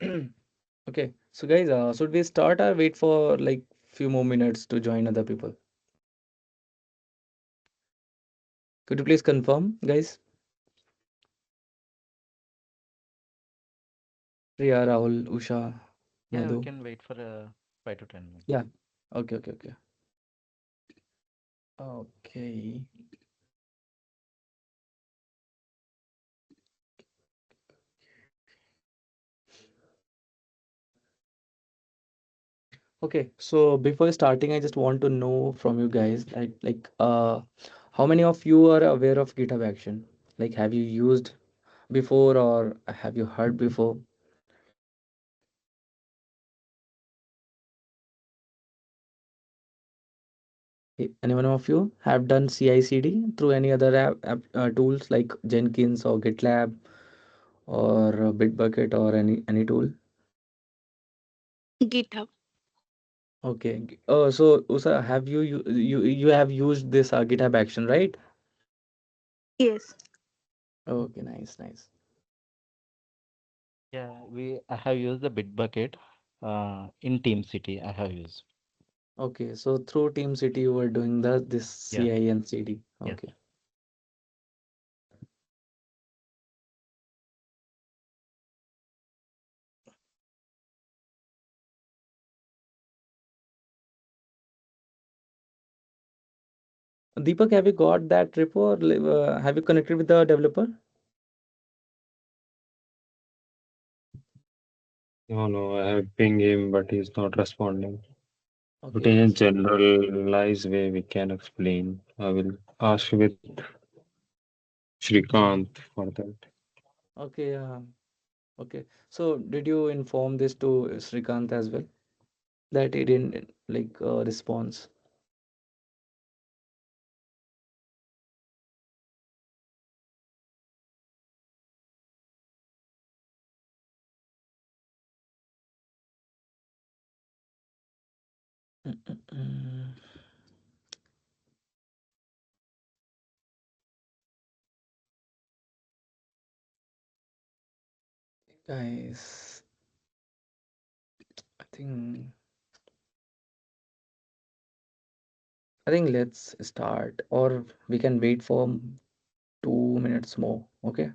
Okay, so guys, should we start or wait for like few more minutes to join other people? Could you please confirm, guys? Priya, Rahul, Usha, Yeah, we Madhu. can wait for 5 to 10 minutes. Yeah. Okay, okay, okay. Okay. Okay. So before starting, I just want to know from you guys, how many of you are aware of GitHub Action? Like, have you used before or have you heard before? Anyone of you have done CI/CD through any other tools like Jenkins or GitLab or Bitbucket or any tool? GitHub. Okay. So Usa, have you have used this GitHub Action, right? Yes. Okay, nice, nice. Yeah, I have used the Bitbucket in TeamCity. I have used. Okay, so through TeamCity you were doing this Yeah. CI and CD. Yes. Okay. Deepak, have you got that repo or have you connected with the developer? No, no, I have pinged him, but he's not responding. But Okay. in a generalized way, we can explain. I will ask with Mhm. Shrikant for that. Okay. Okay. So did you inform this to Srikant as well that he didn't like response? Mm. Guys, I think let's start or we can wait for 2 minutes more. Okay.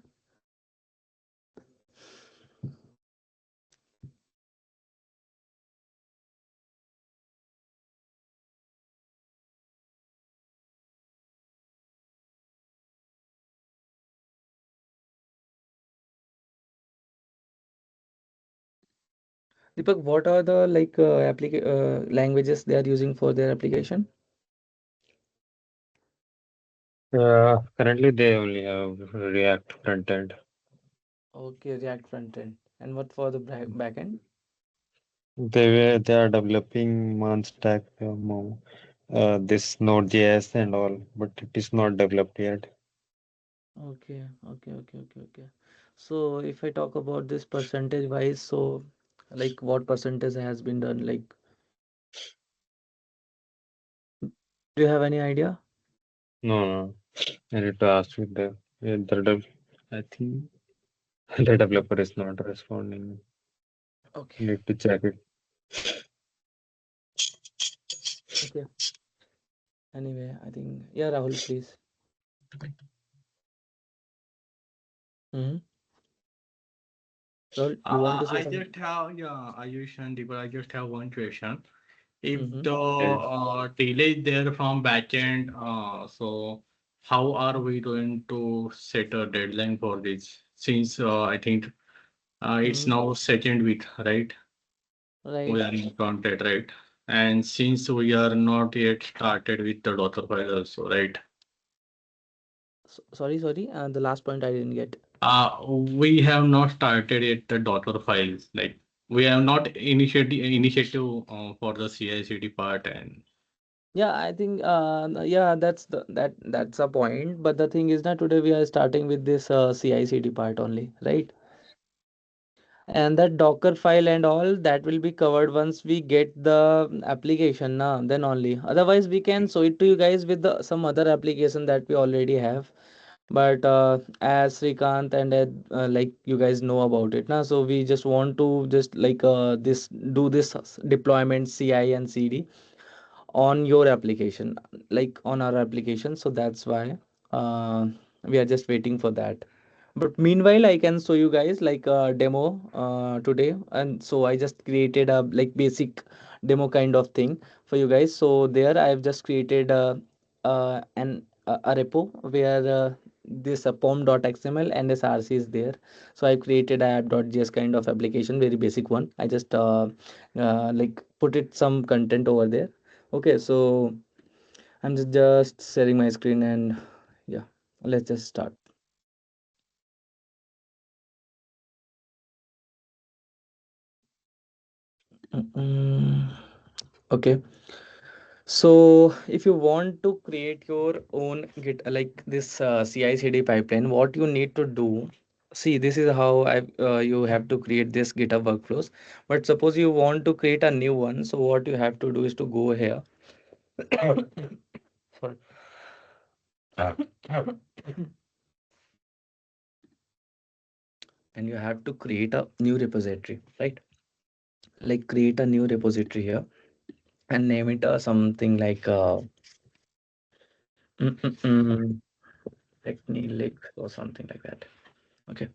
Deepak, what are the like languages they are using for their application? Currently, they only have React front end. Okay, React front end. And what for the back end? They are developing Stack, this Node.js and all, but it is not developed yet. Okay, okay, okay, okay, okay. So if I talk about this percentage wise, so like what percentage has been done? Like, do you have any idea? No, no, I need to ask with I think the developer is not responding. Okay, Need to check it. okay. Anyway, I think yeah, Rahul, please. Mm-hmm. Rahul, you want to say I something? just have, yeah, Ayush and Deepak, I just have one question. If Mm-hmm. the Yes. delay is there from backend, so how are we going to set a deadline for this? Since I think it's Mm-hmm. now second week, right? We Right. are in contact, right? And since we are not yet started with the Docker file also, right? Sorry. The last point I didn't get. We have not started yet the Docker files. Like we have not initiative for the CI/CD part, and Yeah, I think yeah, that's a point. But the thing is that today we are starting with this CI/CD part only, right? And that Docker file and all that will be covered once we get the application now, then only. Otherwise, we can show it to you guys with some other application that we already have. But as Srikant and Ed, like you guys know about it now, so we just want to just like this do this deployment CI and CD on your application, like on our application. So that's why uh, we are just waiting for that. But meanwhile, I can show you guys like a demo today, and so I just created a like basic demo kind of thing for you guys. So there I've just created a repo where this pom.xml and this RC is there. So I created a app.js kind of application, very basic one. I just like put it some content over there. Okay, so I'm just sharing my screen and yeah, let's just start. Mm, okay, so if you want to create your own Git like this CI/CD pipeline, what you need to do, see, this is how you have to create this GitHub workflows. But suppose you want to create a new one, so what you have to do is to go here. Sorry. And you have to create a new repository, right? Like create a new repository here and name it something like mm, mm, mm, Technilix or something like that. Okay,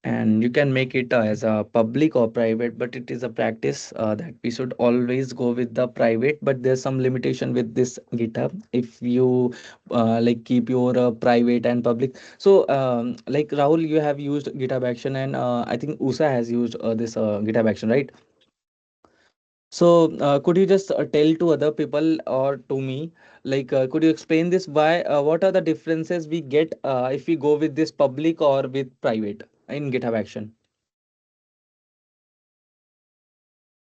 and you can make it as a public or private, but it is a practice that we should always go with the private. But there's some limitation with this GitHub if you like keep your private and public. So like Rahul, you have used GitHub Action, and I think Usa has used this GitHub Action, right? So, could you just tell to other people or to me, like, could you explain this? Why, what are the differences we get if we go with this public or with private in GitHub Action?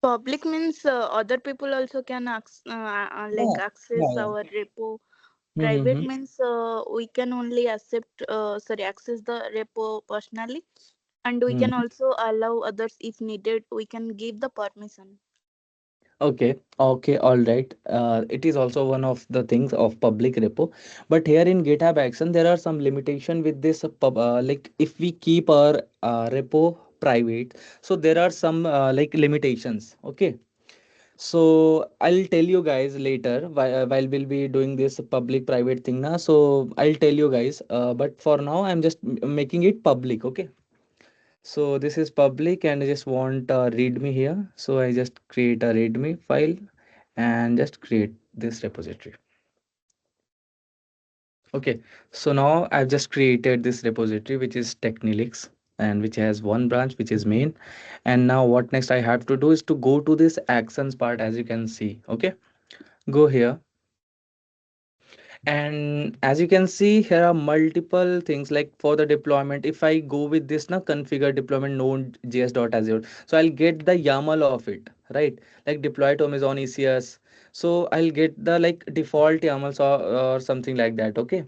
Public means other people also can like Yeah, access yeah, our repo. yeah. Private Mm-hmm. means we can only accept sorry access the repo personally, and we can Mm-hmm. also allow others if needed. We can give the permission. Okay, okay, all right. It is also one of the things of public repo, but here in GitHub Action, there are some limitation with this like if we keep our repo private, so there are some like limitations. Okay. So I'll tell you guys later while we'll be doing this public private thing now. So I'll tell you guys. But for now, I'm just making it public. Okay. So this is public, and I just want README here. So I just create a README file and just create this repository. Okay. So now I've just created this repository, which is Technilix, and which has one branch, which is main. And now what next I have to do is to go to this actions part, as you can see. Okay. Go here, and as you can see here are multiple things like for the deployment. If I go with this now configure deployment node.js.azure, so I'll get the YAML of it, right? Like deploy to Amazon ECS, so I'll get the like default YAMLs or something like that. Okay,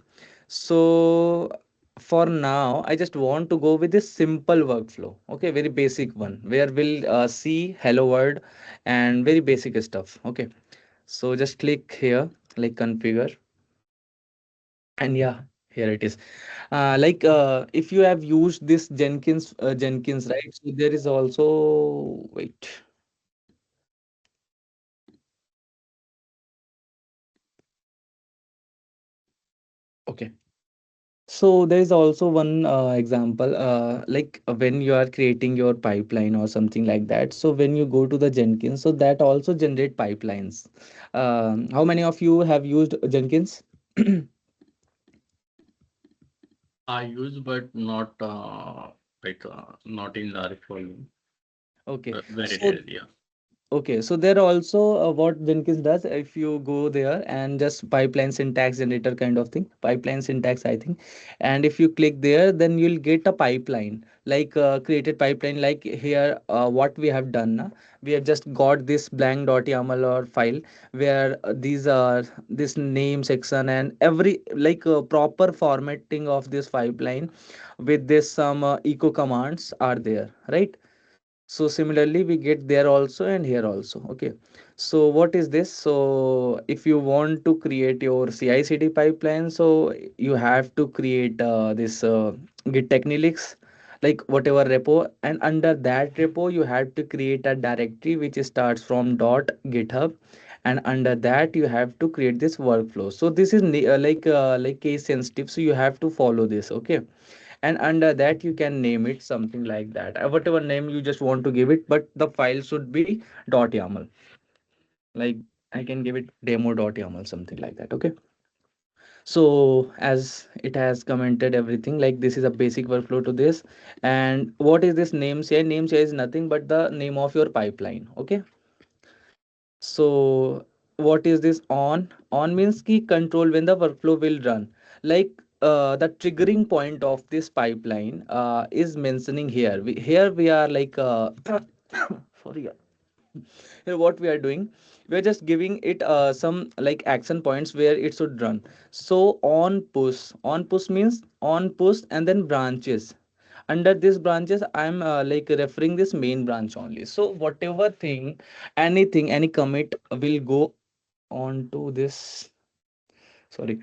so for now I just want to go with this simple workflow. Okay, very basic one where we'll see hello world and very basic stuff. Okay, so just click here like configure, and yeah, here it is. Like if you have used this Jenkins, right? So there is also, wait, okay. So there is also one example, like when you are creating your pipeline or something like that. So when you go to the Jenkins, so that also generate pipelines. How many of you have used Jenkins? I use, but not not in large volume. Okay, Very so rare, yeah. okay, so there also what Jenkins does, if you go there and just pipeline syntax generator kind of thing, pipeline syntax, I think, and if you click there, then you'll get a pipeline, like created pipeline, like here, what we have done, we have just got this blank.yaml or file where these are this name section and every like proper formatting of this pipeline with this some echo commands are there, right? So similarly we get there also and here also. Okay, So what is this? So if you want to create your CI/CD pipeline, so you have to create this Git Technilix, like whatever repo, and under that repo you have to create a directory which starts from dot GitHub, and under that you have to create this workflow. So this is like case sensitive, so you have to follow this, okay? And under that you can name it something like that, whatever name you just want to give it, but the file should be .yaml, like I can give it demo.yaml, something like that, okay? So as it has commented everything, like this is a basic workflow to this. And what is this name share? Name share is nothing but the name of your pipeline, okay? So what is this on? On means key control when the workflow will run. Like the triggering point of this pipeline is mentioning here. Here we are like sorry, here what we are doing, we are just giving it some like action points where it should run. So on push means on push and then branches. Under this branches I'm like referring this main branch only. So whatever thing, anything, any commit will go on to this, sorry,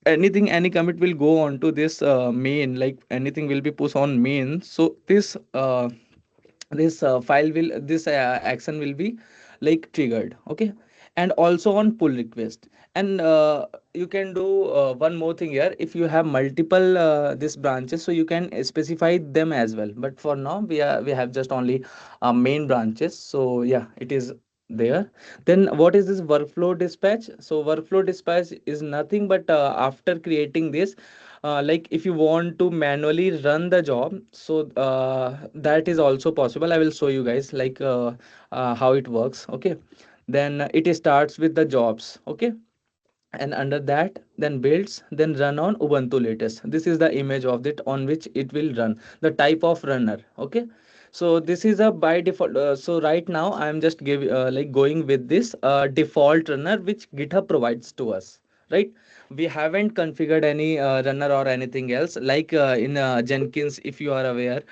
anything, any commit will go on to this main, like anything will be pushed on main. So this file will, this action will be like triggered, okay? And also on pull request. And you can do one more thing here. If you have multiple this branches, so you can specify them as well, but for now we have just only main branches, so yeah, it is there. Then what is this workflow dispatch? So workflow dispatch is nothing but after creating this, like if you want to manually run the job, so that is also possible. I will show you guys like how it works, okay? Then it starts with the jobs, okay? And under that then builds, then run on Ubuntu latest. This is the image of it on which it will run, the type of runner, okay? So this is a by default, so right now I am just like going with this default runner which GitHub provides to us, right? We haven't configured any runner or anything else, like in Jenkins, if you are aware.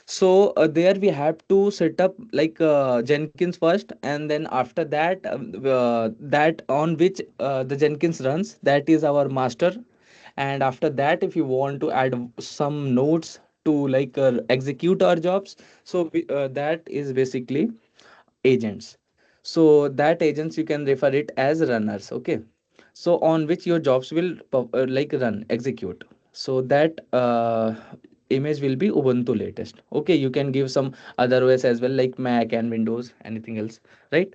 So there we have to set up like Jenkins first, and then after that that on which the Jenkins runs, that is our master. And after that, if you want to add some nodes to like execute our jobs, so that is basically agents. So that agents you can refer it as runners, okay? So on which your jobs will like run, execute. So that image will be Ubuntu latest, okay? You can give some other OS as well, like Mac and Windows, anything else, right?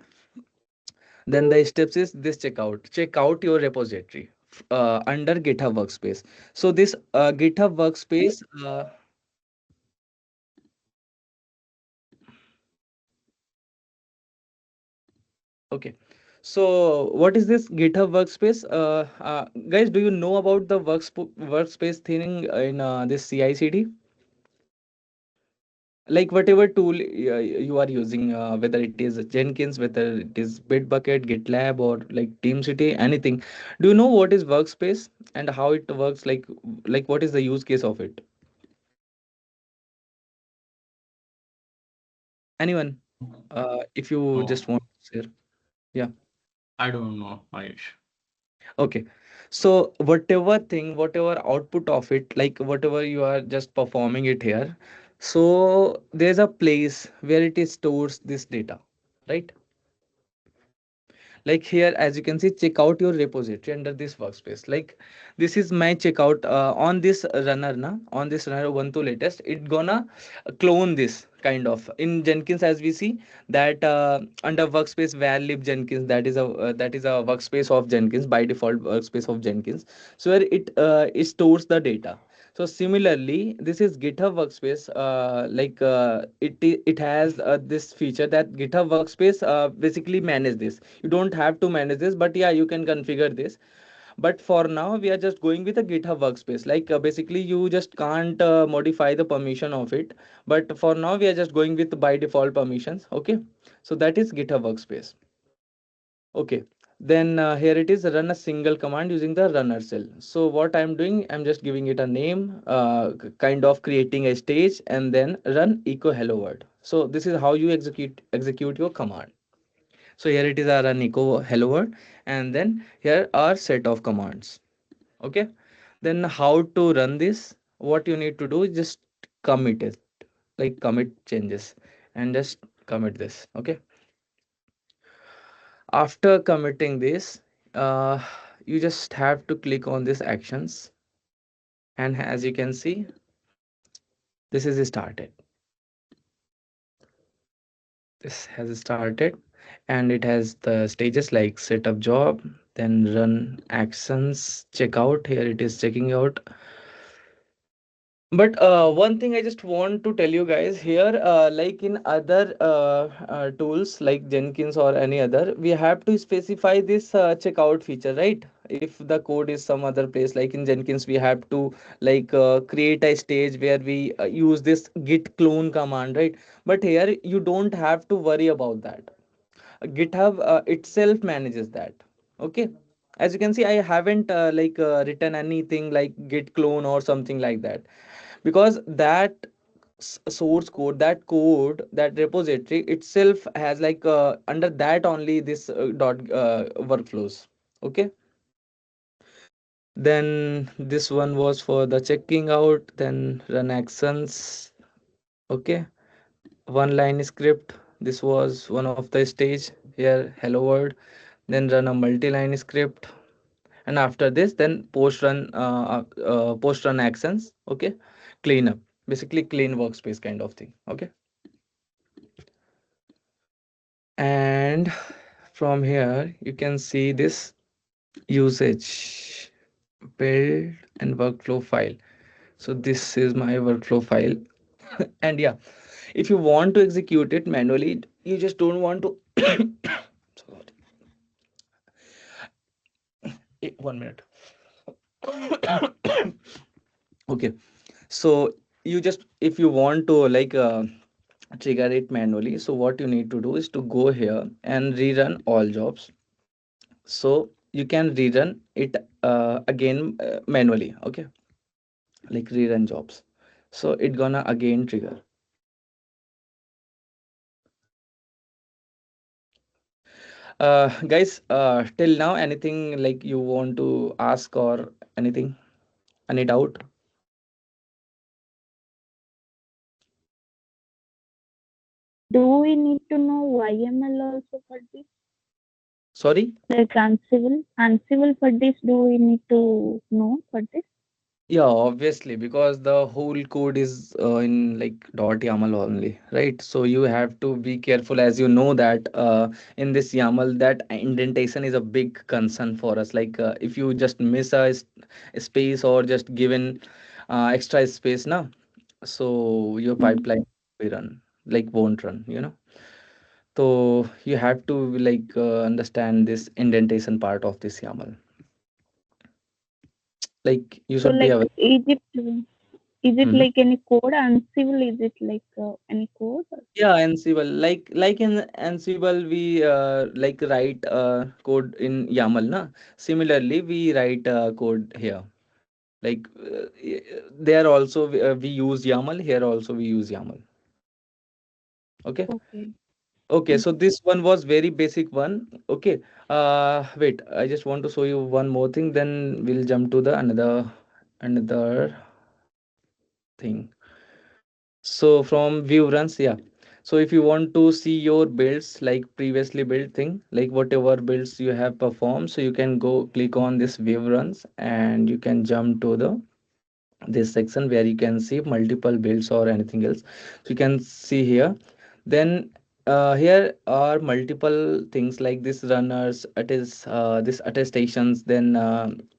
Then the steps is this: check out your repository under GitHub Workspace. So this GitHub Workspace, okay. So what is this GitHub Workspace? Guys, do you know about the workspace thing in this CI/CD? Like whatever tool you are using, whether it is Jenkins, whether it is Bitbucket, GitLab, or like TeamCity, anything. Do you know what is workspace and how it works? Like what is the use case of it? Anyone? If you No, just want to share. Yeah. I don't know, Ayush. Okay. So whatever thing, whatever output of it, like whatever you are just performing it here, so there's a place where it is stores this data, right? Like here, as you can see, check out your repository under this workspace. Like this is my checkout on this runner na, on this runner Ubuntu latest, it gonna clone this kind of in Jenkins. As we see that under workspace var lib Jenkins, that is a workspace of Jenkins, by default workspace of Jenkins. So where it stores the data. So similarly, this is GitHub Workspace. Like it has this feature that GitHub Workspace basically manage this. You don't have to manage this, but yeah, you can configure this. But for now, we are just going with a GitHub Workspace. Like basically, you just can't modify the permission of it. But for now, we are just going with by default permissions. Okay, so that is GitHub Workspace. Okay, then here it is, run a single command using the runner shell. So what I'm doing, I'm just giving it a name, kind of creating a stage, and then run echo hello world. So this is how you execute your command. So here it is our Nico hello world, and then here are set of commands. Okay, then how to run this? What you need to do is just commit it, like commit changes, and just commit this. Okay, after committing this, uh, you just have to click on this actions, and as you can see, this is started. This has started, and it has the stages like set up job, then run actions, check out. Here it is checking out. But one thing I just want to tell you guys here, like in other tools like Jenkins or any other, we have to specify this checkout feature, right? If the code is some other place, like in Jenkins, we have to like create a stage where we use this git clone command, right? But here you don't have to worry about that. GitHub itself manages that. Okay, as you can see, I haven't written anything like git clone or something like that, because that source code, that code, that repository itself has like under that only this dot workflows. Okay, then this one was for the checking out, then run actions. Okay, one line script, this was one of the stage. Here hello world, then run a multi-line script, and after this then post run actions. Okay, clean up, basically clean workspace kind of thing. Okay, and from here you can see this usage build and workflow file. So this is my workflow file. And yeah, if you want to execute it manually, you just don't want to sorry. 1 minute. Okay, so you just, if you want to like trigger it manually, so what you need to do is to go here and rerun all jobs. So you can rerun it again manually. Okay, like rerun jobs, so it gonna again trigger. Guys, till now anything like you want to ask or anything, any doubt? Do we need to know YML also for this? Sorry. Like Ansible for this, do we need to know for this? Yeah, obviously, because the whole code is in like .yaml only, right? So you have to be careful, as you know that in this YAML, that indentation is a big concern for us. Like if you just miss a space or just given extra space, now, so your pipeline will run like won't run, you know. So you have to like understand this indentation part of this YAML. Like you So should be like aware. is it Mhm. like any code? Ansible, is it like any code? Yeah, Ansible. Like in Ansible, we like write code in YAML, na. Similarly, we write code here. Like there also we use YAML. Here also we use YAML. Okay. Okay. Okay. So this one was very basic one. Okay. Wait. I just want to show you one more thing. Then we'll jump to the another thing. So from view runs, yeah. So if you want to see your builds like previously built thing, like whatever builds you have performed, so you can go click on this view runs, and you can jump to the this section where you can see multiple builds or anything else. So you can see here. Then here are multiple things like this runners, it is this attestations, then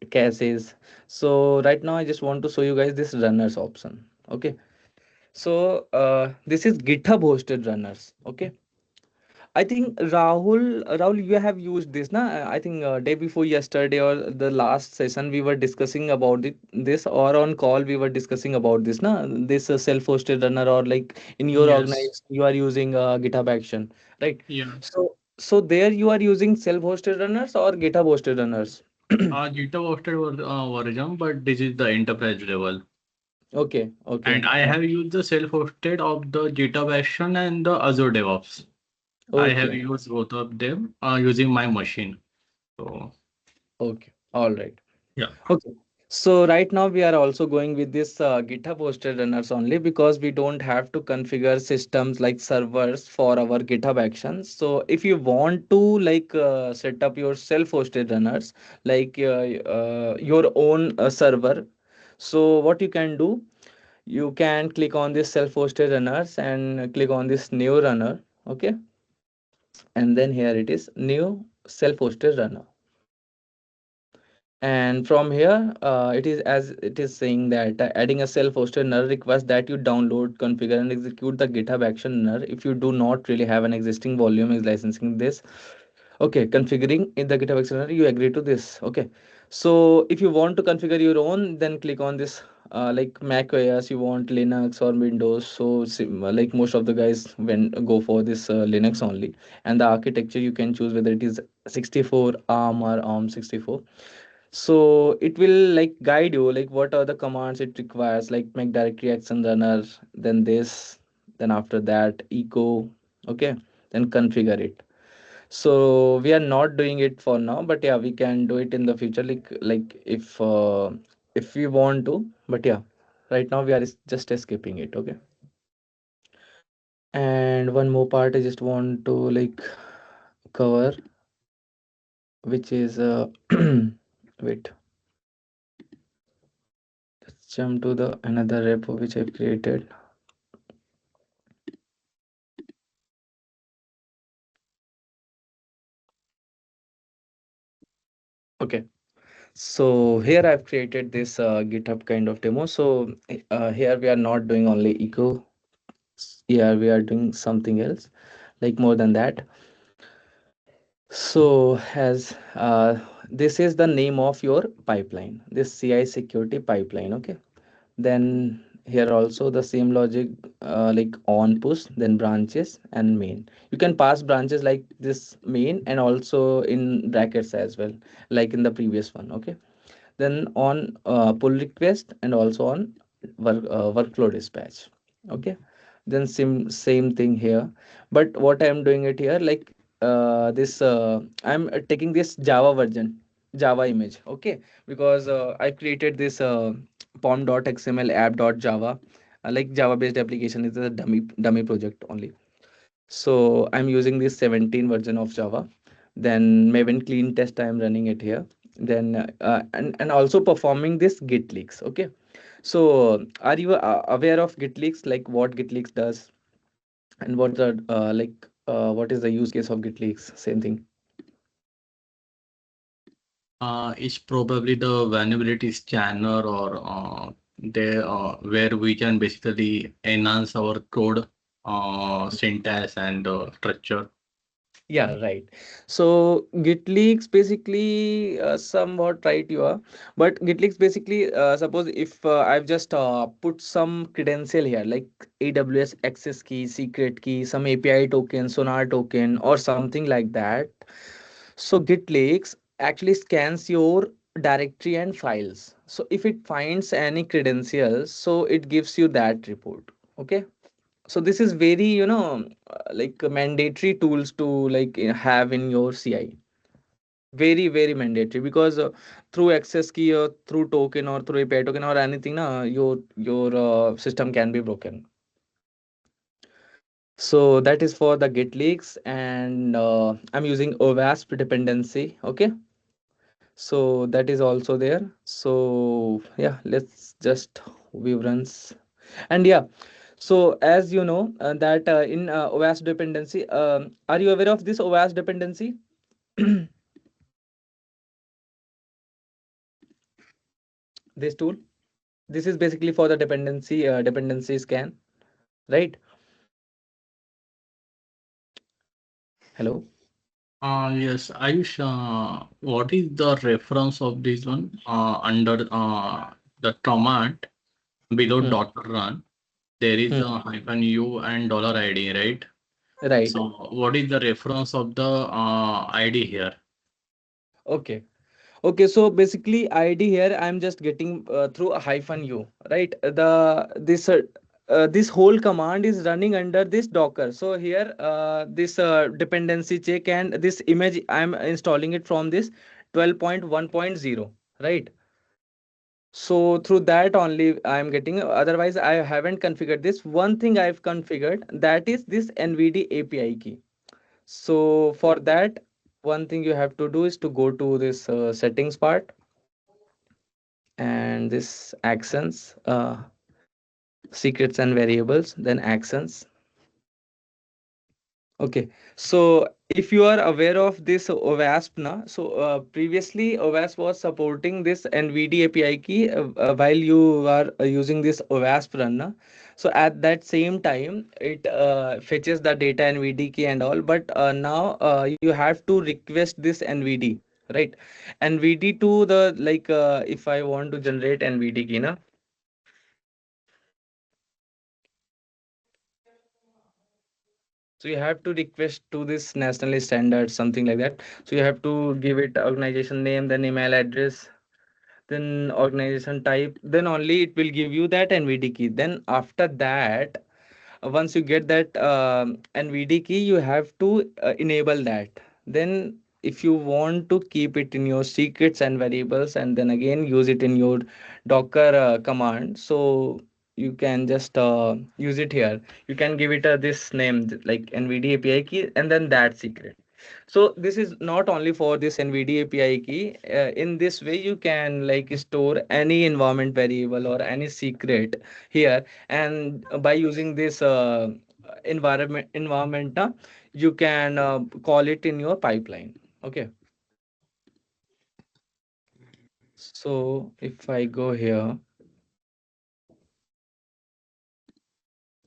caches. So right now I just want to show you guys this runners option. Okay, so this is GitHub hosted runners. Okay. I think Rahul, you have used this, na? I think day before yesterday or the last session we were discussing about this, or on call we were discussing about this, na? This self-hosted runner, or like in your Yes. organization you are using GitHub Action, right? Yeah. So there you are using self-hosted runners or GitHub hosted runners. GitHub hosted version, but this is the enterprise level. Okay, okay. And I have used the self-hosted of the GitHub Action and the Azure DevOps. I have Okay. used both of them using my machine. So Okay. All right. yeah. Okay. So right now we are also going with this GitHub hosted runners only because we don't have to configure systems like servers for our GitHub Actions. So if you want to like set up your self-hosted runners, like your own server, so what you can do, you can click on this self-hosted runners and click on this new runner. Okay, and then here it is new self-hosted runner. And from here it is as it is saying that adding a self-hosted NUR requires that you download, configure and execute the GitHub action NUR if you do not really have an existing volume is licensing this. Okay, configuring in the GitHub action NUR, you agree to this. Okay, so if you want to configure your own, then click on this like Mac OS, you want Linux or Windows. So like most of the guys when go for this Linux only, and the architecture you can choose whether it is 64 ARM or ARM 64. So it will like guide you like what are the commands it requires, like make directory action runner, then this, then after that echo. Okay, then configure it. So we are not doing it for now, but yeah, we can do it in the future, like if we want to. But yeah, right now we are just escaping it. Okay, and one more part I just want to like cover, which is wait, let's jump to the another repo which I've created. Okay, so here I've created this GitHub kind of demo. So here we are not doing only echo. Here we are doing something else, like more than that. So as this is the name of your pipeline, this CI security pipeline. Okay, then here also the same logic, like on push, then branches and main. You can pass branches like this main and also in brackets as well, like in the previous one. Okay, then on pull request and also on workflow dispatch. Okay, then same thing here, but what I'm doing it here like this I'm taking this Java version, Java image. Okay, because I created this pom.xml app.java, like Java based application is a dummy project only. So I'm using this 17 version of Java. Then Maven clean test I'm running it here. Then and also performing this Git leaks. Okay. So are you aware of Git leaks? Like what Git leaks does and what the what is the use case of Git leaks? Same thing. It's probably the vulnerability scanner or there where we can basically enhance our code syntax and structure. Yeah, right. So GitLeaks basically somewhat right you are, but GitLeaks basically suppose if I've just put some credential here like AWS access key, secret key, some API token, Sonar token, or something like that. So GitLeaks actually scans your directory and files. So if it finds any credentials, so it gives you that report. Okay, so this is very like mandatory tools to like have in your CI, very mandatory because through access key or through token or through API token or anything your system can be broken. So that is for the git leaks, and I'm using OWASP dependency. Okay, so that is also there. So yeah, let's just view runs. And yeah, so as you know that in OWASP dependency, are you aware of this OWASP dependency? This tool, this is basically for the dependency scan, right? Hello. Yes, Ayush, what is the reference of this one under the command below Hmm. .run? There is Hmm. a hyphen U and $ID, right? Right. So what is the reference of the ID here? Okay. Okay, so basically ID here I'm just getting through a hyphen U, right? The this this whole command is running under this Docker. So here, this dependency check and this image, I'm installing it from this 12.1.0, right? So through that only I'm getting. Otherwise, I haven't configured this. One thing I've configured, that is this NVD API key. So for that, one thing you have to do is to go to this settings part and this actions, secrets and variables, then actions. Okay, so if you are aware of this OWASP na, so previously OWASP was supporting this NVD API key while you are using this OWASP run na. So at that same time, it fetches the data NVD key and all, but now you have to request this NVD, right? NVD to the like if I want to generate NVD key na, so you have to request to this national standard, something like that. So you have to give it organization name, then email address, then organization type, then only it will give you that NVD key. Then after that, once you get that NVD key, you have to enable that. Then if you want to keep it in your secrets and variables and then again use it in your Docker command, so you can just use it here. You can give it this name like NVD API key and then that secret. So this is not only for this NVD API key. In this way, you can like store any environment variable or any secret here, and by using this environment, you can call it in your pipeline. Okay. So if I go here,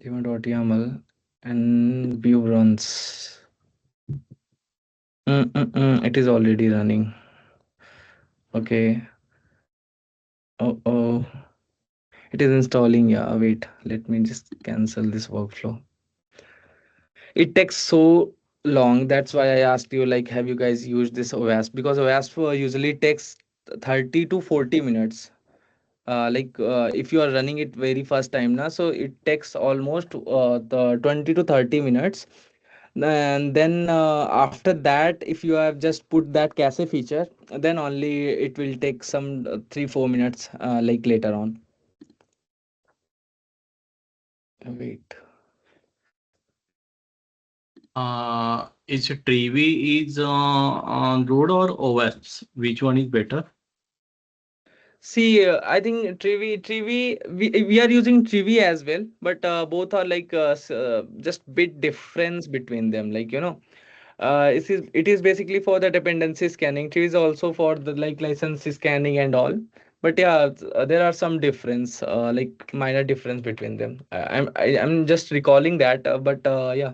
YAML and view runs. It is already running. Okay. Oh. It is installing. Yeah, wait. Let me just cancel this workflow. It takes so long. That's why I asked you, like, have you guys used this OWASP? Because OWASP usually takes 30 to 40 minutes. If you are running it very first time now, so it takes almost the 20 to 30 minutes. And then after that, if you have just put that cache feature, then only it will take some 3 4 minutes like later on. Wait. Is Trivy is good or OWASP? Which one is better? See, I think we are using Trivy as well, but both are like just bit difference between them. Like, it is basically for the dependency scanning. Trivy is also for the like license scanning and all. But yeah, there are some difference, like minor difference between them. I'm just recalling that, but yeah,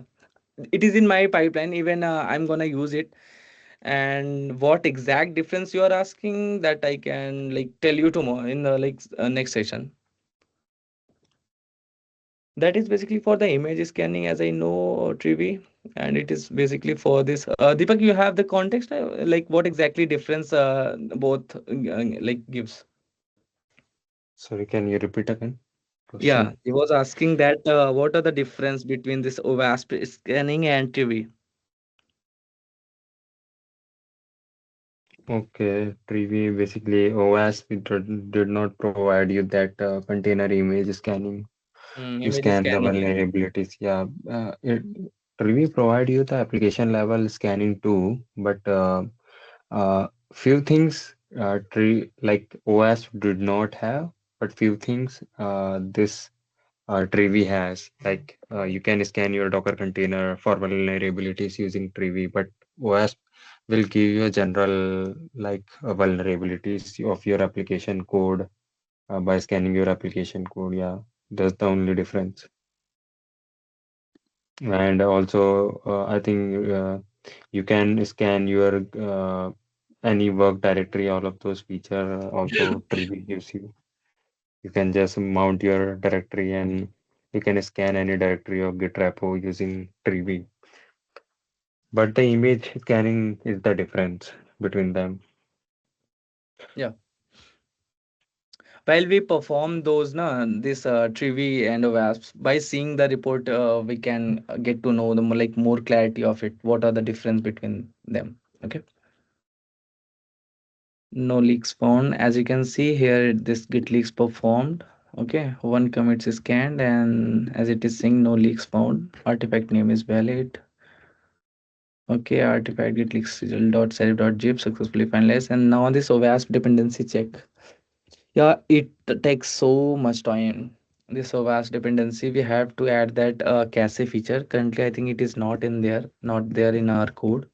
it is in my pipeline. Even I'm gonna use it. And what exact difference you are asking, that I can like tell you tomorrow in the like next session. That is basically for the image scanning, as I know, Trivi, and it is basically for this. Deepak, you have the context, like what exactly difference both like gives. Sorry, can you repeat again? Yeah, Question. he was asking that what are the difference between this OWASP scanning and Trivi. Okay, Trivy basically OWASP did not provide you that container image scanning to Image scan the scanning. vulnerabilities. Yeah, Trivy provide you the application level scanning too, but few things like OWASP did not have, but few things this Trivy has. Like you can scan your Docker container for vulnerabilities using Trivy, but OWASP will give you a general like vulnerabilities of your application code by scanning your application code. Yeah, that's the only difference. And also, I think you can scan your any work directory. All of those feature also Trivy gives you. You can just mount your directory and you can scan any directory of Git repo using Trivy. But the image scanning is the difference between them. Yeah. while we perform those na this Trivy and OWASP, by seeing the report we can get to know the more, like more clarity of it, what are the difference between them. Okay, no leaks found. As you can see here, this git leaks performed. Okay, one commit is scanned, and as it is saying no leaks found, artifact name is valid. Okay, artifact git leaks result.self.zip successfully finalized. And now this OWASP dependency check. Yeah, it takes so much time. This so vast dependency, we have to add that cache feature. Currently, I think it is not there in our code.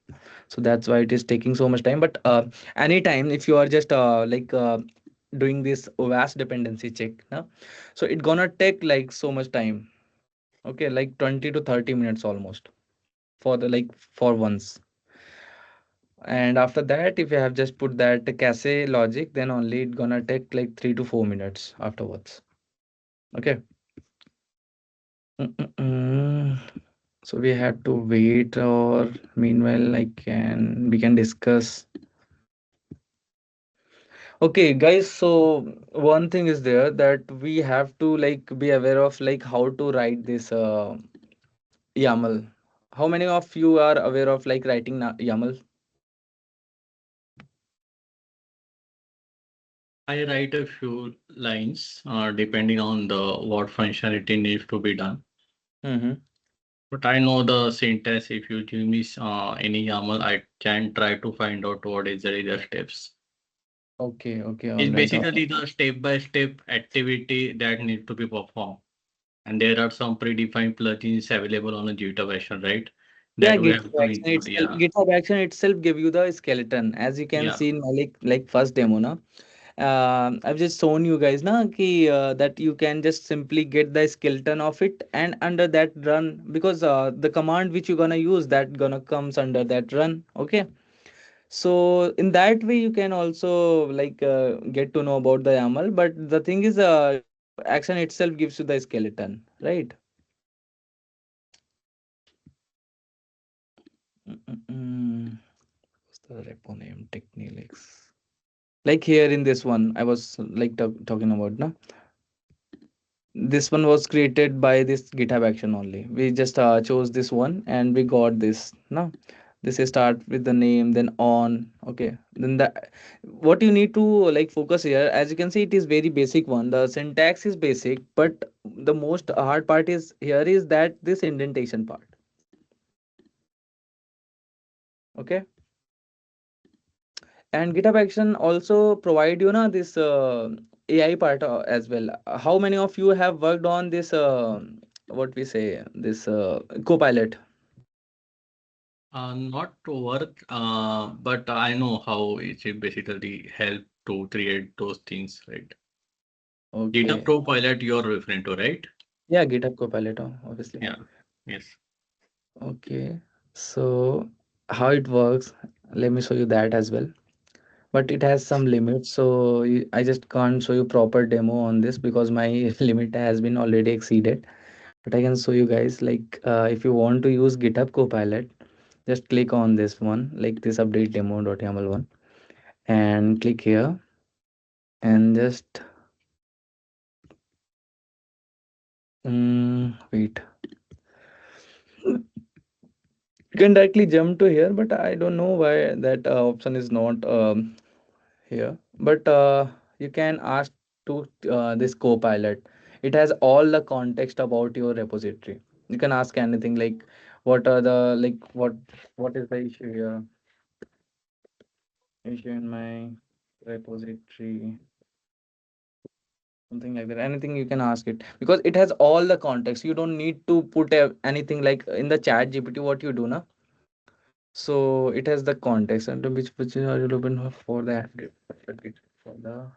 So that's why it is taking so much time. But anytime, if you are just doing this vast dependency check, no? So it gonna take like so much time. Okay, like 20 to 30 minutes almost for the like for once. And after that, if you have just put that cache logic, then only it gonna take like 3 to 4 minutes afterwards. Okay. Mm-mm-mm. So we have to wait, or meanwhile, we can discuss. Okay, guys. So one thing is there that we have to like be aware of like how to write this YAML. How many of you are aware of like writing YAML? I write a few lines depending on the what functionality needs to be done. Mm-hmm. But I know the syntax. If you give me any YAML, I can try to find out what is the steps. Okay, okay, all It's right. basically the step-by-step activity that need to be performed. And there are some predefined plugins available on a GitHub Action, right? Yeah, That we have to include. Yeah, GitHub Action itself give you the skeleton, as you can yeah. see in my like first demo, na. I've just shown you guys na ki, that you can just simply get the skeleton of it and under that run, because the command which you're gonna use that gonna comes under that run. Okay, so in that way you can also get to know about the YAML. But the thing is, GitHub Action itself gives you the skeleton, right? Mm-mm-mm. What's the repo name? Technilix. Like here in this one, I was like talking about, na. This one was created by this GitHub action only. We just chose this one and we got this. No, this is start with the name, then on. Okay, then the what you need to like focus here. As you can see, it is very basic one. The syntax is basic, but the most hard part is here is that this indentation part. Okay, and GitHub action also provide you know this AI part as well. How many of you have worked on this? What we say this Copilot? Not to work, but I know how it should basically help to create those things, right? GitHub Okay. Copilot you're referring to, right? Yeah, GitHub Copilot, obviously. Yeah. Yes. Okay. So how it works, let me show you that as well. But it has some limits, so I just can't show you proper demo on this because my limit has been already exceeded. But I can show you guys like if you want to use GitHub Copilot, just click on this one, like this update demo.yaml one, and click here and just wait. You can directly jump to here, but I don't know why that option is not here. But you can ask to this Copilot. It has all the context about your repository. You can ask anything like what are the like what is the issue here? Issue in my repository, something like that. Anything you can ask it because it has all the context. You don't need to put anything like in the chat GPT what you do now. So it has the context and which are you looking for the for the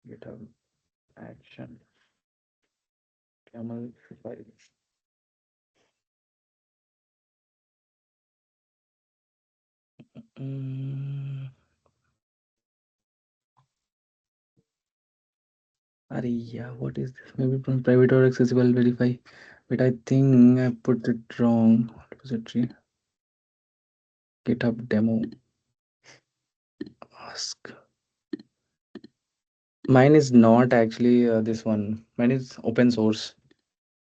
GitHub action camel file. Mm, yeah, what is this? Maybe from private or accessible verify. But I think I put it wrong. Repository GitHub demo ask. Mine is not actually this one. Mine is open source.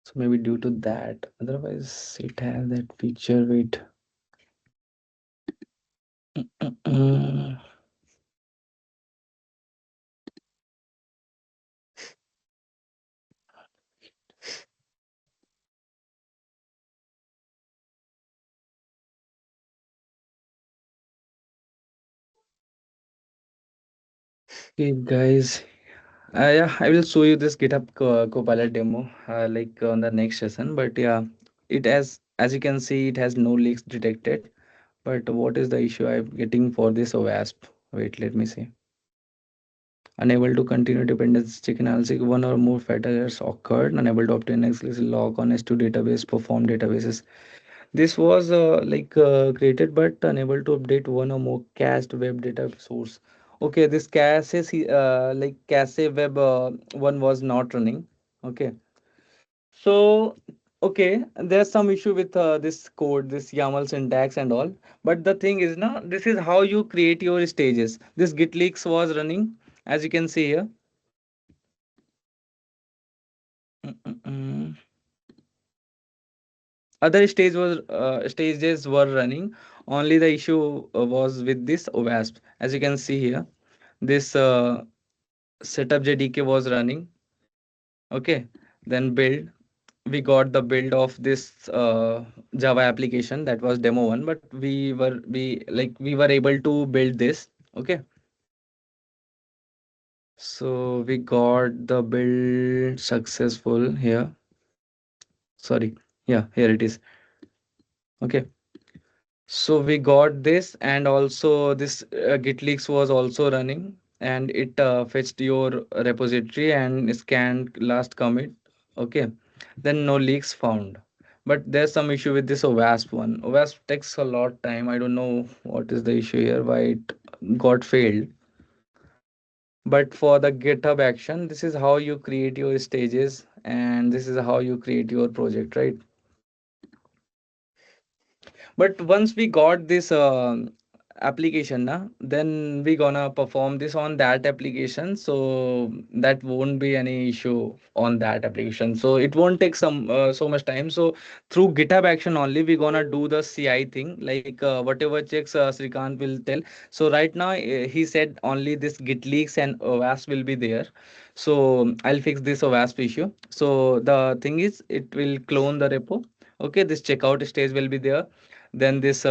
So maybe due to that. Otherwise, it has that feature. Wait. Okay, guys. Yeah, I will show you this GitHub Copilot demo like on the next session. But yeah, it has, as you can see, it has no leaks detected. But what is the issue I'm getting for this OWASP? Wait, let me see. Unable to continue dependency check analysis. One or more failures occurred. Unable to obtain explicit log on S2 database, perform databases. This was created but unable to update one or more cached web data source. Okay, this cache is cache web one was not running. Okay, so okay, there's some issue with this code, this YAML syntax and all. But the thing is, now this is how you create your stages. This GitLeaks was running, as you can see here. Mm-mm-mm. Other stages were running. Only the issue was with this OWASP. As you can see here, this setup JDK was running. Okay, then build. We got the build of this Java application, that was demo one, but we were able to build this. Okay, so we got the build successful here. Sorry, yeah, here it is. Okay, so we got this, and also this GitLeaks was also running, and it fetched your repository and scanned last commit. Okay, then no leaks found. But there's some issue with this OWASP one. OWASP takes a lot time. I don't know what is the issue here, why it got failed. But for the GitHub action, this is how you create your stages, and this is how you create your project, right? But once we got this application na, then we gonna perform this on that application, so that won't be any issue on that application, so it won't take so much time. So through GitHub action only we gonna do the CI thing, like whatever checks Srikant will tell. So right now he said only this git leaks and OWASP will be there, so I'll fix this OWASP issue. So the thing is, it will clone the repo. Okay, this checkout stage will be there, then this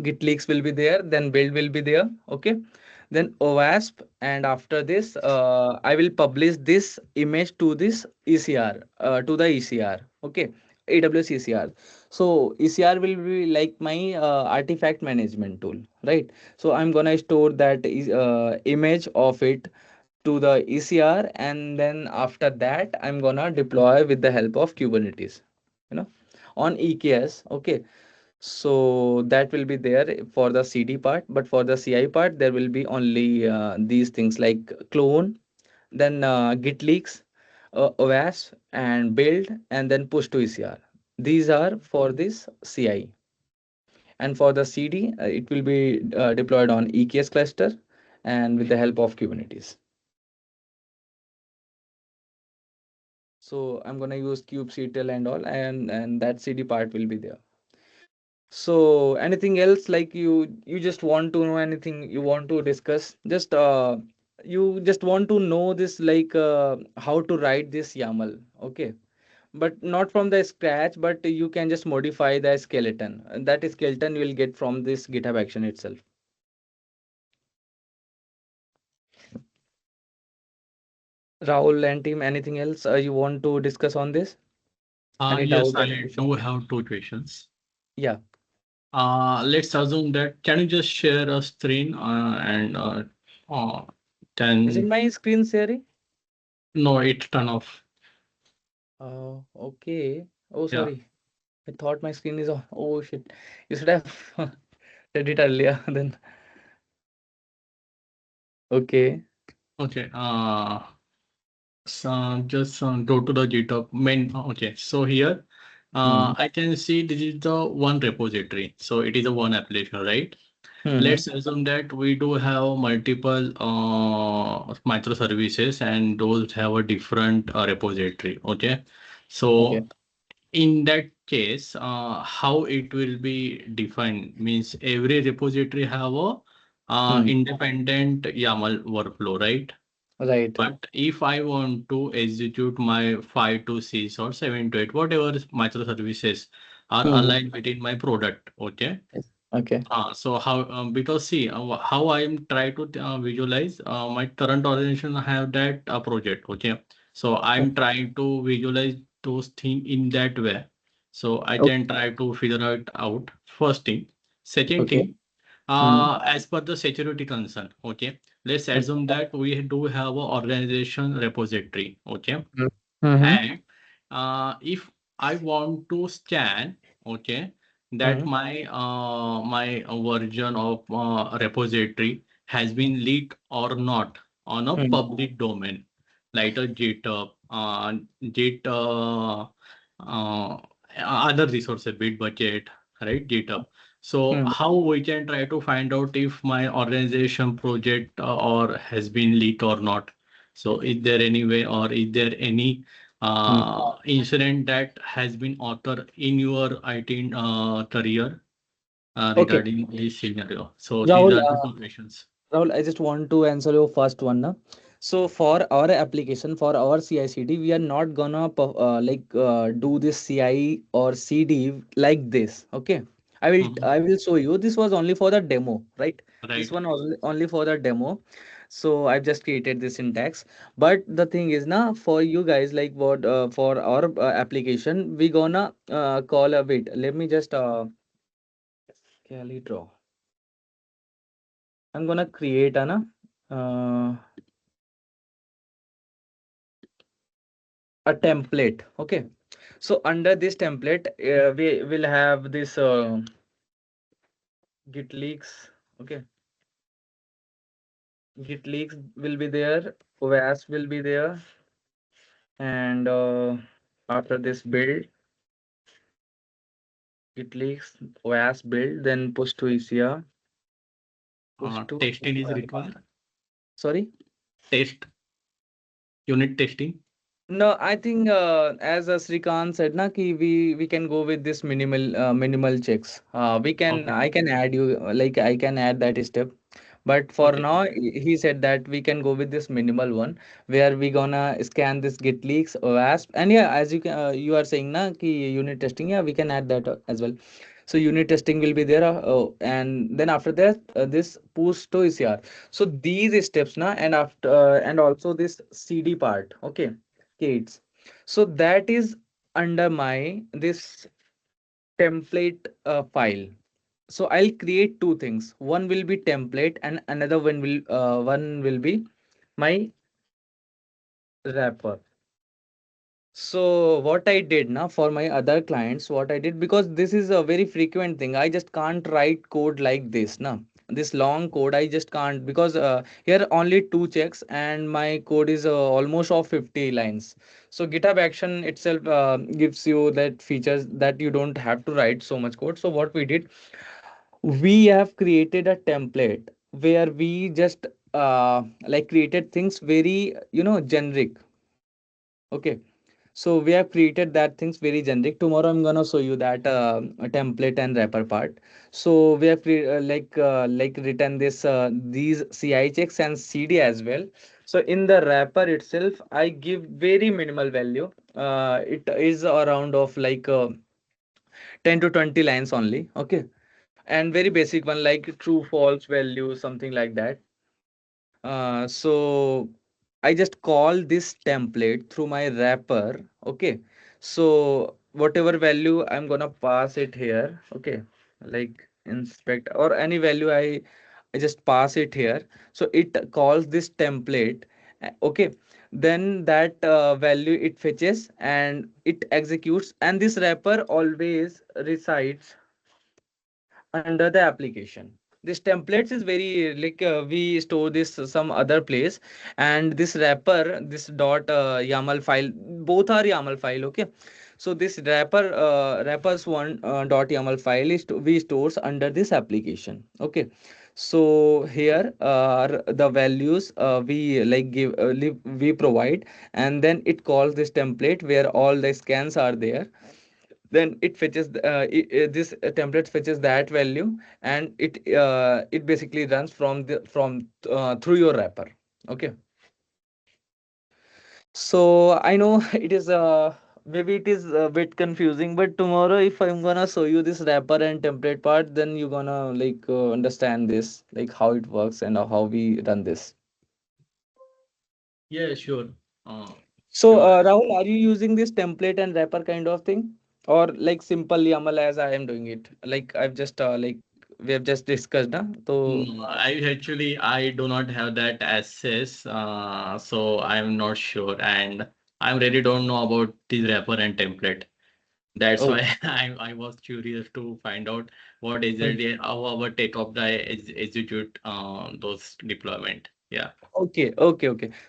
git leaks will be there, then build will be there. Okay, then OWASP, and after this I will publish this image to this ECR, to the ECR. Okay, AWS ECR. So ECR will be like my artifact management tool, right? So I'm gonna store that image of it to the ECR, and then after that I'm gonna deploy with the help of Kubernetes, you know, on EKS. Okay, so that will be there for the CD part, but for the CI part, there will be only these things like clone, then git leaks, OWASP, and build, and then push to ECR. These are for this CI. And for the CD, it will be deployed on EKS cluster and with the help of Kubernetes. So I'm gonna use kubectl and all, and that CD part will be there. So anything else, like you just want to know anything you want to discuss? Just you just want to know this, like how to write this YAML, okay? But not from the scratch, but you can just modify the skeleton. And that skeleton you will get from this GitHub action itself. Rahul and team, anything else you want to discuss on this? Any Yes, doubt, I any question? do have two questions. Yeah. Let's assume that, can you just share a screen and Is it then my screen sharing? no, it turn off. Okay. Oh, Yeah. sorry. I thought my screen is on. Oh shit. You should have said it earlier then. Okay. Okay. So just go to the GitHub main. Okay. So here, Hmm. I can see this is the one repository. So it is a one application, right? Let's assume that we do have multiple microservices and those have a different repository. Okay. Okay. So in that case, how it will be defined means every repository have a independent YAML workflow, right? Right. But if I want to execute my 5 to 6 or 7 to 8, whatever microservices are aligned within my product, okay? Okay. So how because see how I am try to visualize my current organization have that project, okay? So I'm trying to visualize those things in that way. So I Okay. can try to figure it out. First thing, second Okay. thing, Mm-hmm. as per the security concern, okay, let's Okay. assume that we do have a organization repository, okay, Mm-hmm. and if I want to scan, okay, that Mm-hmm. my version of repository has been leaked or not on a public domain, like a GitHub, Git, other resources, Bitbucket, right, GitHub. So Mm-hmm. how we can try to find out if my organization project or has been leaked or not? So is there any way or is there any incident that has been author in your IT career Okay. regarding this scenario? So these Rahul, are the two questions. Rahul, I just want to answer your first one now. So for our application, for our CI/CD, we are not gonna do this CI or CD like this. Okay, Mhm. I will show you. This was only for the demo, right? This Right. one only for the demo. So I've just created this syntax. But the thing is now for you guys, like what for our application, we gonna call a bit. Let me just draw. I'm gonna create a template. Okay, so under this template we will have this git leaks. Okay, git leaks will be there, OWASP will be there, and after this build, git leaks, OWASP build, then push to ECR, push to Testing is required. sorry. Test unit testing. No, I think as Srikant said, na ki we can go with this minimal checks. We can Okay. I can add you like I can add that step. But for Okay. now, he said that we can go with this minimal one where we gonna scan this git leaks, OWASP, and yeah, as you are saying na ki unit testing, yeah, we can add that as well. So unit testing will be there, and then after that, this push to ECR. So these steps na, and after and also this CD part, okay, Kates. So that is under my this template file. So I'll create two things. One will be template and another one will be my wrapper. So what I did now for my other clients, what I did, because this is a very frequent thing, I just can't write code like this now. This long code I just can't, because here only two checks and my code is almost of 50 lines. So GitHub Action itself gives you that features that you don't have to write so much code. So what we did, we have created a template where we just created things very generic. Okay, so we have created that things very generic. Tomorrow I'm gonna show you that a template and wrapper part. So we have written this these CI checks and CD as well. So in the wrapper itself, I give very minimal value. It is around of 10 to 20 lines only. Okay, and very basic one like true false value, something like that. So I just call this template through my wrapper. Okay, so whatever value I'm gonna pass it here. Okay, like inspect or any value I just pass it here. So it calls this template. Okay, then that value it fetches and it executes, and this wrapper always resides under the application. This templates is very we store this some other place, and this wrapper, this dot YAML file, both are YAML file. Okay, So this wrappers one .yaml file is we stores under this application. Okay, so here are the values we like we provide, and then it calls this template where all the scans are there. Then it fetches this template fetches that value, and it basically runs from through your wrapper. Okay, so I know it is maybe it is a bit confusing, but tomorrow if I'm gonna show you this wrapper and template part, then you're gonna like understand this, like how it works and how we run this. Yeah, sure. Uh, So sure. Rahul, are you using this template and wrapper kind of thing, or like simple YAML as I am doing it? Like I've just like we have just discussed, na? So No, I do not have that access, so I'm not sure, and I really don't know about the wrapper and template. That's oh. why I was curious to find out what exactly how our take of the execute those deployment. Yeah, Okay.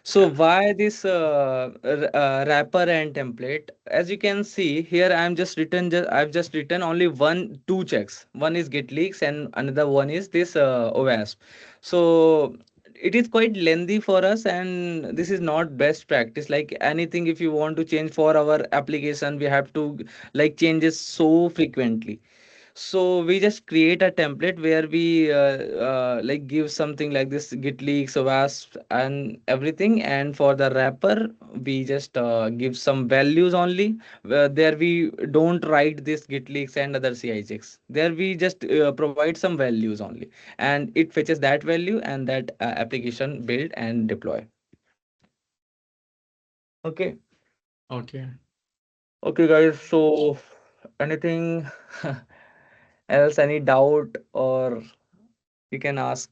So yeah. why this wrapper and template? As you can see here, I've just written only two checks. One is git leaks and another one is this OWASP. So it is quite lengthy for us, and this is not best practice. Like anything, if you want to change for our application, we have to like changes so frequently. So we just create a template where we like give something like this GitLeaks, OWASP and everything, and for the wrapper we just give some values only. There we don't write this GitLeaks and other CI checks. There we just provide some values only, and it fetches that value, and that application build and deploy. Okay. Okay. Okay guys, so anything else, any doubt, or you can ask.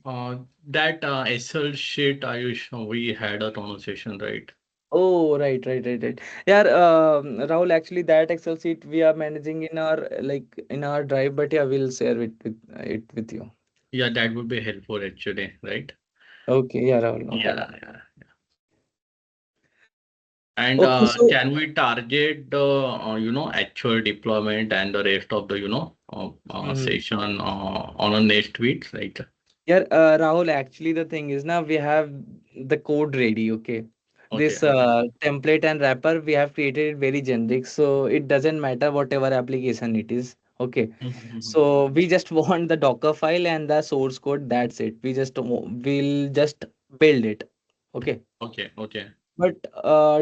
That Excel sheet we had a conversation, right? Oh, right. Yeah, Rahul, actually, that Excel sheet we are managing in our like in our drive, but yeah, we'll share it with you. Yeah, that would be helpful actually, right? Okay, yeah, Rahul, no Yeah, problem. yeah. And Okay, so can we target the actual deployment and the rest of the mhm. session on a next week? Like, Yeah, Rahul, actually, the thing is now we have the code ready. Okay, okay, this okay. template and wrapper we have created it very generic, so it doesn't matter whatever application it is. Okay, Mhm. so we just want the Docker file and the source code. That's it. We'll just build it. Okay. Okay, okay. But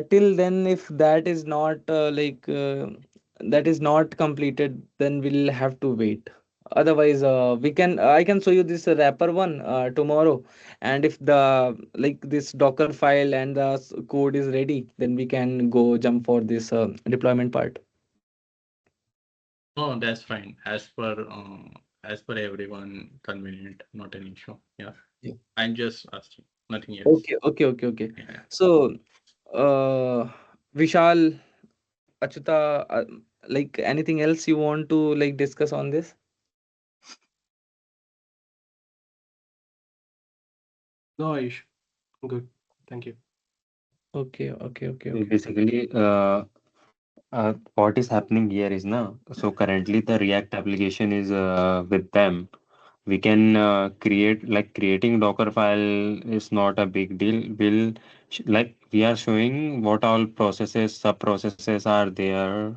till then, if that is not that is not completed, then we'll have to wait. Otherwise, I can show you this wrapper one tomorrow, and if the like this Docker file and the code is ready, then we can go jump for this deployment part. Oh, that's fine. As per everyone convenient, not an issue. Yeah. Yeah. I'm just asking, nothing else. Okay. Yeah. So, Vishal, Achuta, like anything else you want to like discuss on this? No, Aish. Good. Thank you. Okay. Basically, what is happening here is now, so currently the React application is with them. We can create, like, creating Docker file is not a big deal. Like, we are showing what all processes, sub processes are there,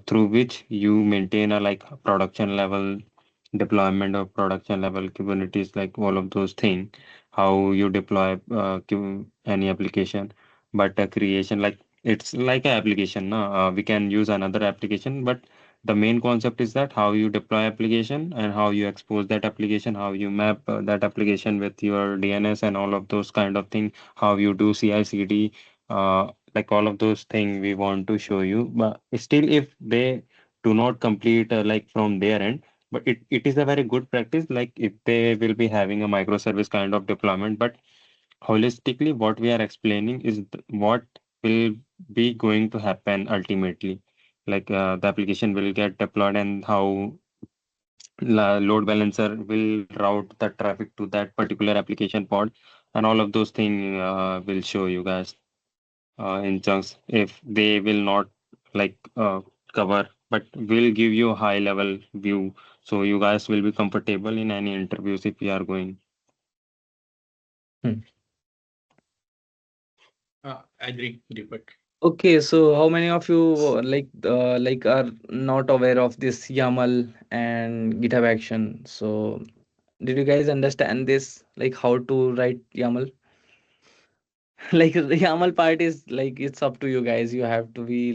through which you maintain a like production level deployment of production level Kubernetes, like all of those things, how you deploy any application. But creation, like, it's like an application, no? We can use another application, but the main concept is that how you deploy application and how you expose that application, how you map that application with your DNS and all of those kind of thing, how you do CI/CD, like all of those things we want to show you. But still, if they do not complete like from their end, but it is a very good practice. Like if they will be having a microservice kind of deployment, but holistically, what we are explaining is what will be going to happen ultimately. Like the application will get deployed and how load balancer will route the traffic to that particular application pod, and all of those things will show you guys. in chunks if they will not like cover, but will give you a high level view, so you guys will be comfortable in any interviews if you are going. Hmm. Agree, Deepak. Okay, so how many of you are not aware of this YAML and GitHub action? So did you guys understand this? Like how to write YAML? Like the YAML part is like it's up to you guys. You have to be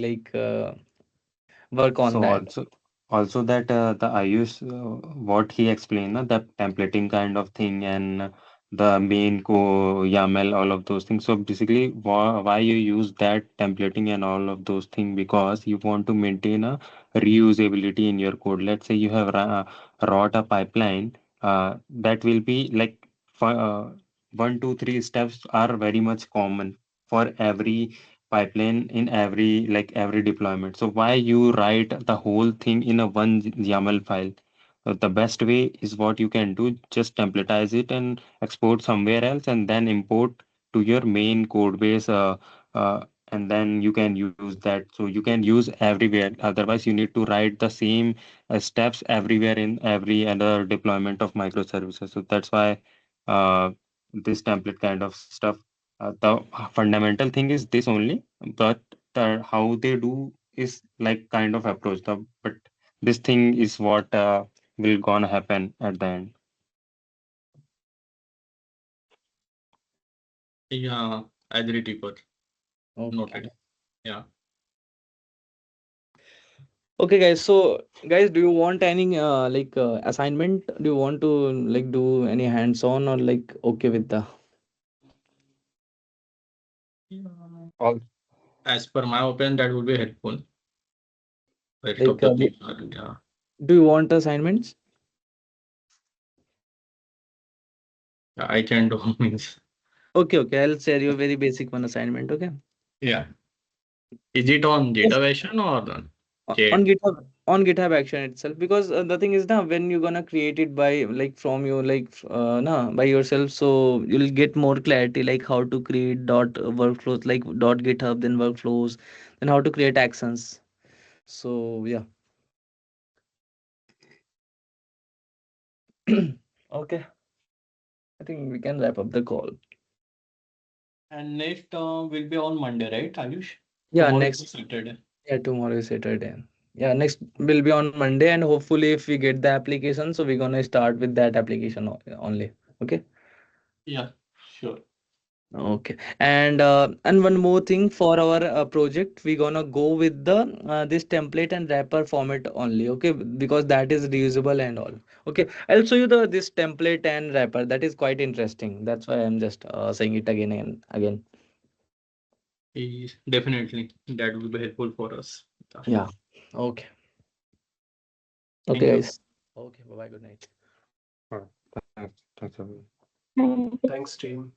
work on So that. also that the I use what he explained, the templating kind of thing, and the main YAML, all of those things. So basically, why you use that templating and all of those things, because you want to maintain a reusability in your code. Let's say you have wrote a pipeline that will be like one, two, three steps are very much common for every pipeline in every deployment. So why you write the whole thing in a one YAML file? The best way is what you can do, just templatize it and export somewhere else, and then import to your main code base, and then you can use that. So you can use everywhere. Otherwise, you need to write the same steps everywhere in every other deployment of microservices. So that's why this template kind of stuff, the fundamental thing is this only, but how they do is like kind of approach the, but this thing is what will gonna happen at the end. Yeah, agree, Deepak. Okay. Noted. Yeah. Okay, guys. So, guys, do you want any assignment? Do you want to like do any hands-on or like okay with the All As per my opinion, that would be helpful. Rest of like the things are, yeah. do you want assignments? I can do means. Okay, okay. I'll share you a very basic one assignment. Okay. Yeah. Is it on Yes. GitHub Action or on On chat? GitHub action itself, because the thing is now when you're gonna create it by like from you by yourself, so you'll get more clarity like how to create dot workflows like dot GitHub, then workflows, then how to create actions. So yeah. Okay, I think we can wrap up the call. And next will be on Monday, right, Ayush? Yeah, Tomorrow next. is Saturday. Yeah, tomorrow is Saturday. Yeah, next will be on Monday, and hopefully if we get the application, so we're gonna start with that application only. Okay. Yeah, sure. Okay, and one more thing for our project, we're gonna go with the this template and wrapper format only. Okay, because that is reusable and all. Okay, I'll show you the this template and wrapper. That is quite interesting. That's why I'm just saying it again and again. Definitely. That will be helpful for us. Yeah. Yeah. Okay. Thank Okay, you. guys. Okay. Bye bye. Good night. right. Thanks, everyone. Thanks, team.